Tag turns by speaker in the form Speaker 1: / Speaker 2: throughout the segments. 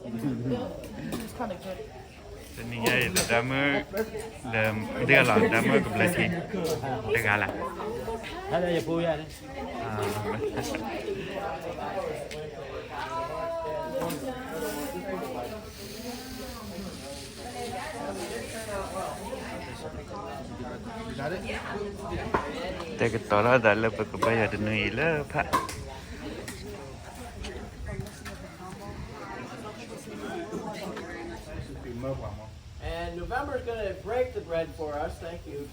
Speaker 1: It's kind of good.
Speaker 2: Ini ya itu damer dalam dia lah damer ke belakang dengan lah.
Speaker 3: Ada ya punya ni.
Speaker 2: Kita kata lah dalam berkebaya dan ni lah pak.
Speaker 3: And November is going to break the bread for us. Thank you.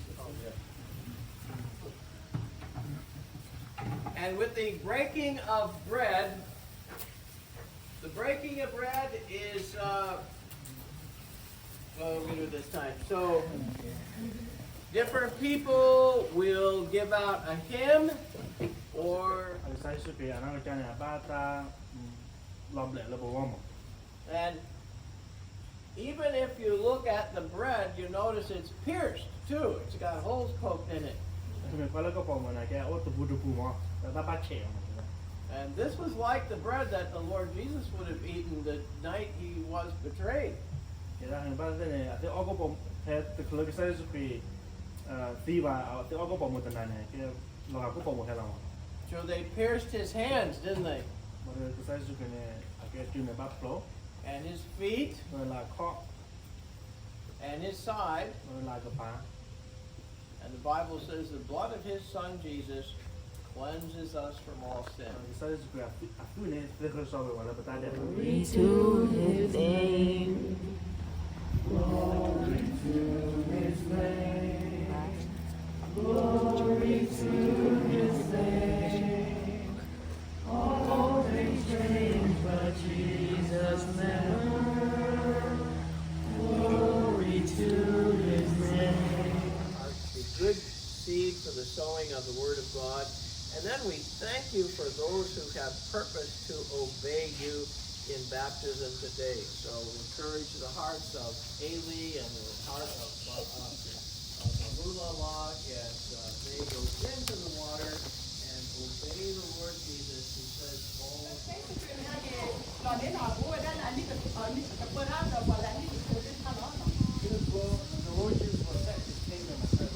Speaker 3: And with the breaking of bread, the breaking of bread is, we're going to do it this time. So, different people will give out a hymn or. And even if you look at the bread, you notice it's pierced too. It's got holes poked in it. And this was like the bread that the Lord Jesus would have eaten the night he was betrayed. So they pierced his hands, didn't they? And his feet, and his side, and the Bible says the blood of his son Jesus cleanses us from all sin.
Speaker 4: Glory to his name. Glory to his name. Glory to his name. All things change, but Jesus never. Glory to his name.
Speaker 3: A good seed for the sowing of the Word of God. And then we thank you for those who have purposed to obey you in baptism today. So encourage the hearts of Ailey and the heart of Mulala as they go into the water and obey the Lord Jesus, who says, the Lord Jesus will set his kingdom on earth.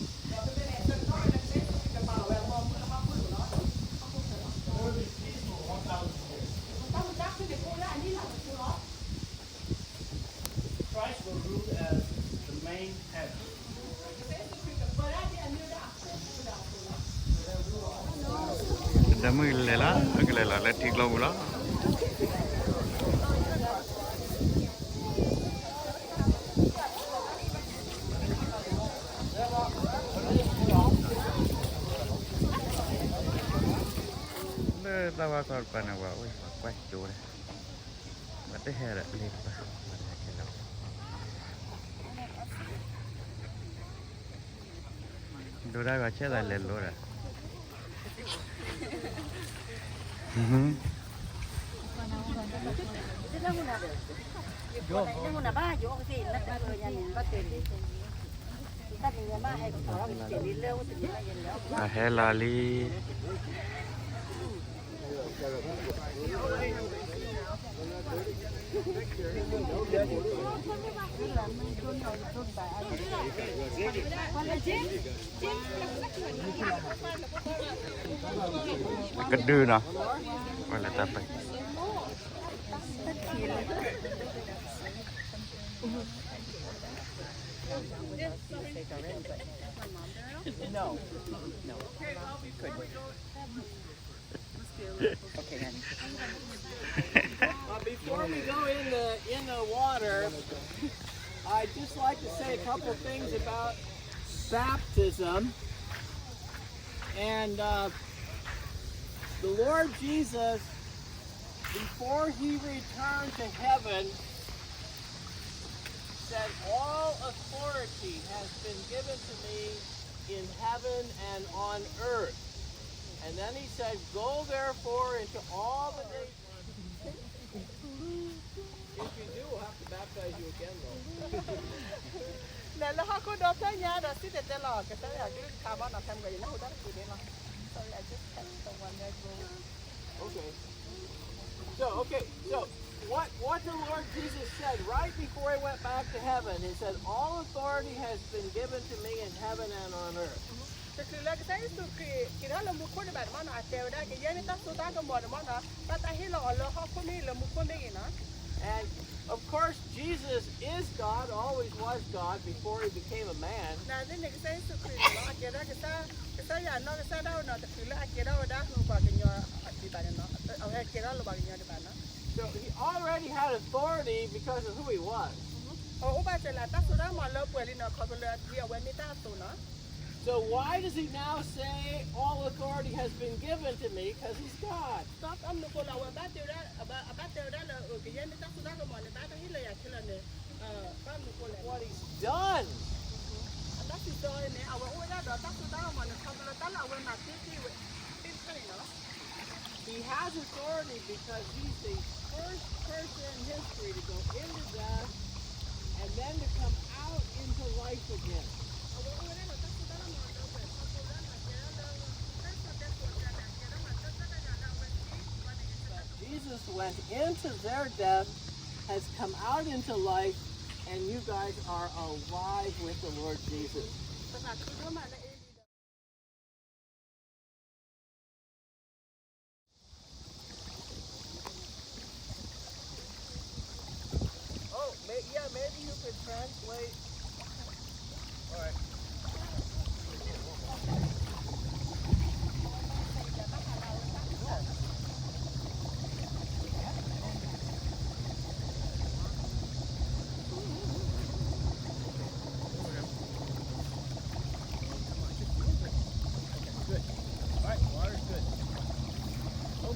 Speaker 3: Christ will rule as the main head.
Speaker 2: Damer lela, agak lela, letih lau pula. Tawa korban apa? Wih, kuat jauh deh. Mati hera lepa. Dura baca dah lelora. Helali. Gede nah, boleh tapi.
Speaker 1: No. Okay, honey.
Speaker 3: Before we go in the water, I'd just like to say a couple things about baptism. And the Lord Jesus, before he returned to heaven, said, "All authority has been given to me in heaven and on earth." And then he said, "Go therefore into all the nations." If you do, we'll have to baptize you again, though. Okay. So what the Lord Jesus said right before he went back to heaven. He said, all authority has been given to me in heaven and on earth. And of course, Jesus is God, always was God before he became a man. So he already had authority because of who he was. So why does he now say all authority has been given to me? Because he's God. What he's done. He has authority because he's the first person in history to go into death and then to come out into life again. Jesus went into their death, has come out into life, and you guys are alive with the Lord Jesus. Oh, yeah, maybe you could translate. All right.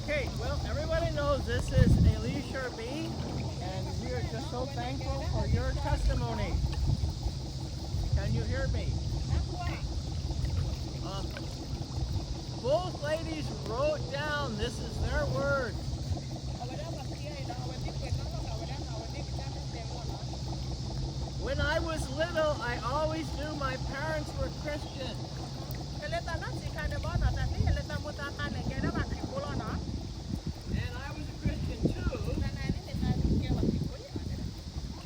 Speaker 3: Okay, well, everybody knows this is Elisha B, and we are just so thankful for your testimony. Can you hear me? Both ladies wrote down, this is their word. When I was little, I always knew my parents were Christian. And I was a Christian too.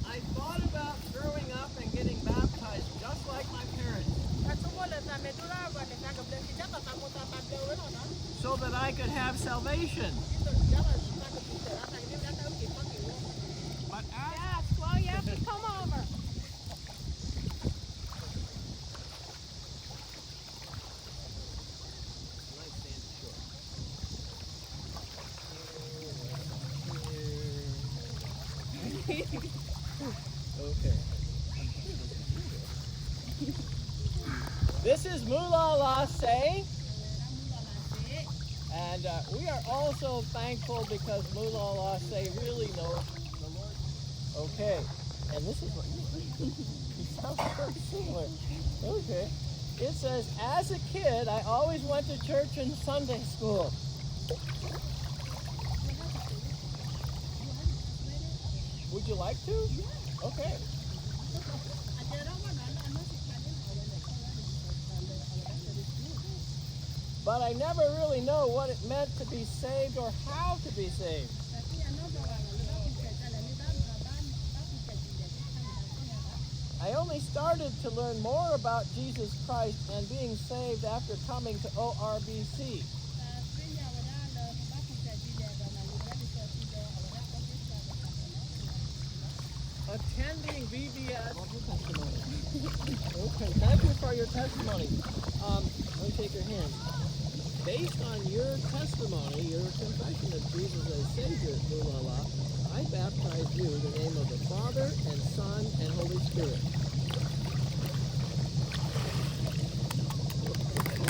Speaker 3: I thought about growing up and getting baptized just like my parents. So that I could have salvation. But
Speaker 1: Yes, well, you have to come over.
Speaker 3: Okay. This is Mulala Say. And we are also thankful because Mulala Say really knows the Lord. Okay. And this is what you sound very similar. Okay. It says, as a kid, I always went to church and Sunday school. Would you like to? Yeah. Okay. But I never really know what it meant to be saved or how to be saved. I only started to learn more about Jesus Christ and being saved after coming to ORBC. Attending VBS. Okay, thank you for your testimony. Let me take your hand. Based on your testimony, your confession of Jesus as Savior, Mulala, I baptize you in the name of the Father and Son and Holy Spirit.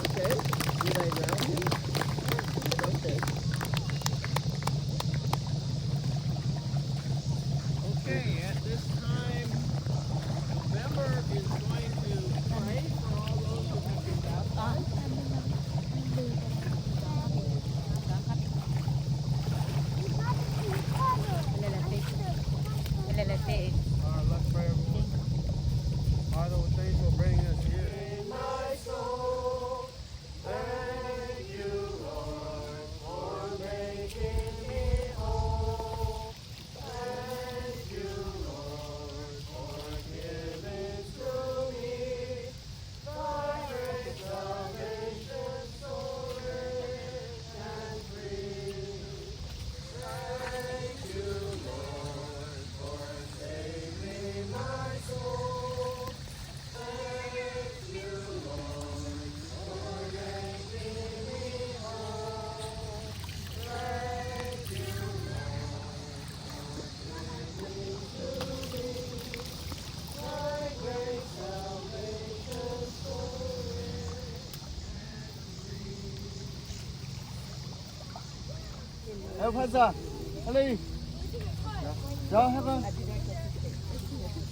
Speaker 3: Okay? Did I ground you? Okay. Okay, at this time, November is going to pray for all those who have been baptized.
Speaker 5: Pastor. Allez. John, have a.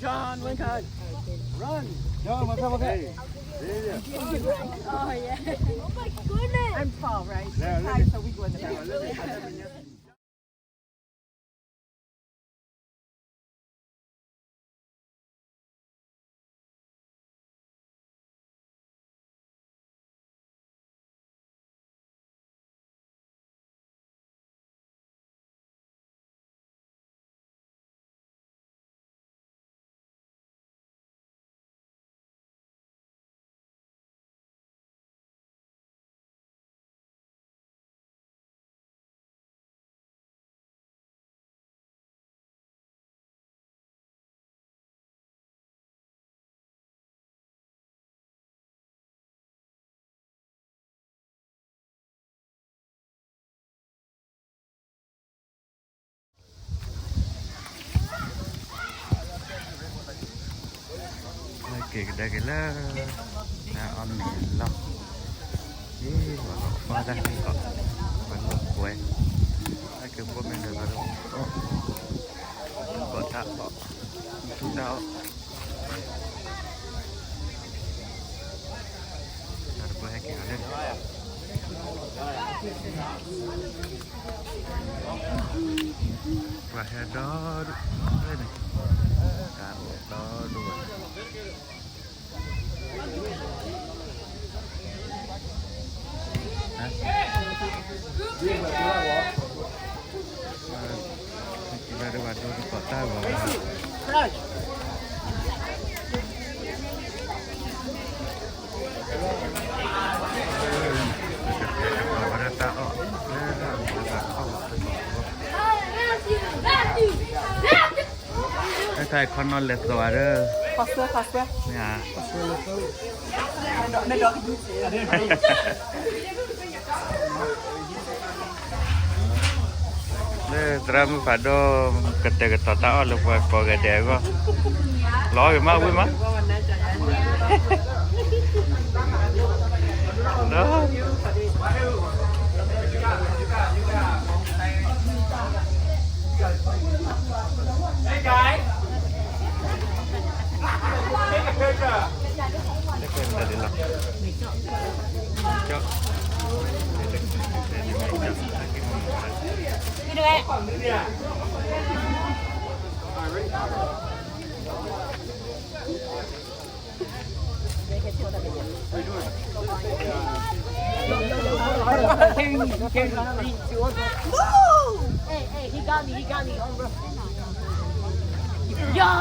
Speaker 3: John Lincoln, run.
Speaker 5: John, okay.
Speaker 1: Oh, yeah. Oh, my goodness. I'm tall, right?
Speaker 5: Yeah,
Speaker 1: I'm high, so we go in the back.
Speaker 2: គេដែរគេលើអត់មានឡោះបាត់នេះក៏បាត់លោកគួយហើយគឺពួកមានដែរក៏តាក់ទូដោតែពួកគេគេដែរqua hè đó đây này cả một đó đuổi kita ada batu di kota bawah Saya konon lihat tuh ada.
Speaker 1: Pastor.
Speaker 2: Ya. Teramu pada kata tahu lupa pakai dia kok. Lo gimana gue mah? Lo.
Speaker 3: Hey guys.
Speaker 1: Hey, he got me, bro. Yeah.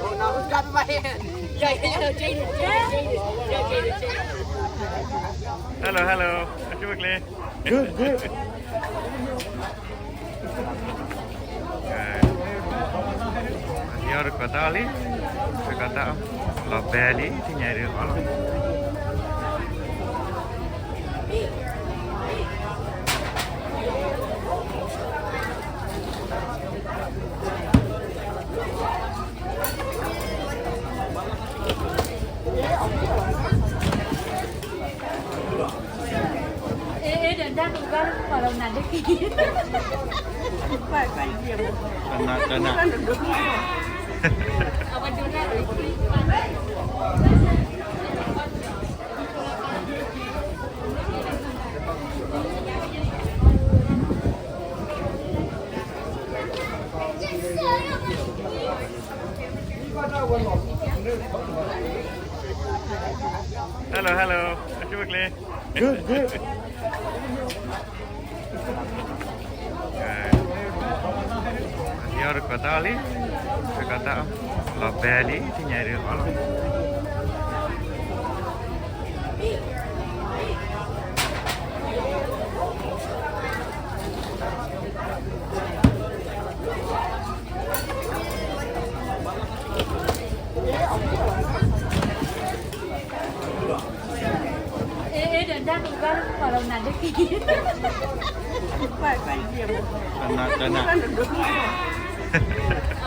Speaker 3: Oh no, who's grabbing my hand?
Speaker 1: Jaden.
Speaker 2: Hello. Coba klik.
Speaker 5: Good.
Speaker 2: Dia ada kata ali, kata lobeli, tu nyari orang.
Speaker 1: Đang cũng có vào đầu này đấy kì. Phải điểm.
Speaker 2: Đana.
Speaker 1: Ở bên chỗ này.
Speaker 2: Hello. Coba klik.
Speaker 5: Good.
Speaker 2: Dia ada kata ali, kata lobeli, tu nyari orang.
Speaker 1: Đang cũng có vào đầu này đấy kì. Phải điểm.
Speaker 2: Đana.
Speaker 1: Ở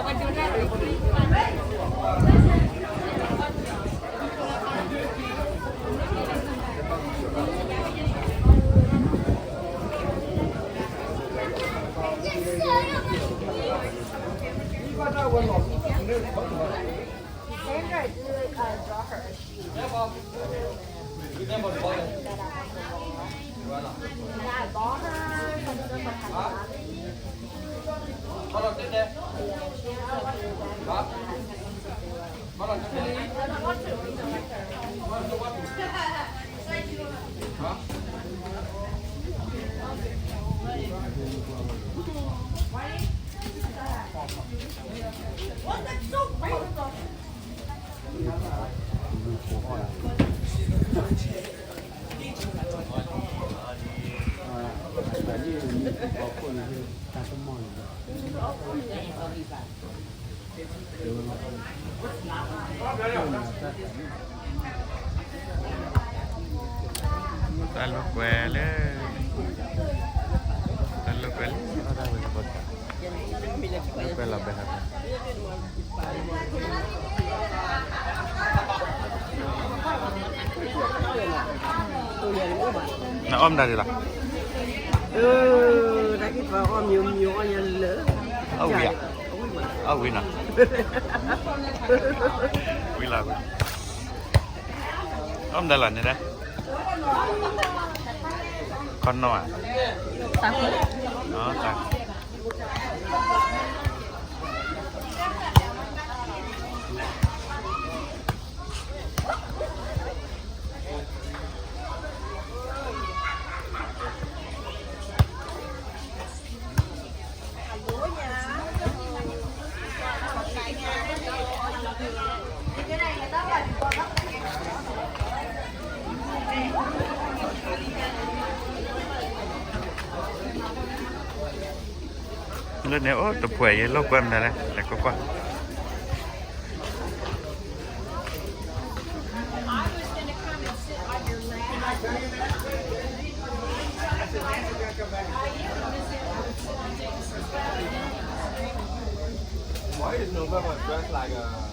Speaker 2: Terlalu kuele. Terlalu kuele. Ada wes bocah. Terlalu kuele behat. Nah om dari lah.
Speaker 6: Đã cái vào ôm nhiều nhiều con nhà lỡ.
Speaker 2: Oh iya. Oh wina. Wila. Om dalan ni dah. Kono ah.
Speaker 1: Takut.
Speaker 2: Oh tak. Lên nếu tập quẩy lâu quen này này, để có qua.
Speaker 5: Why is November dressed like a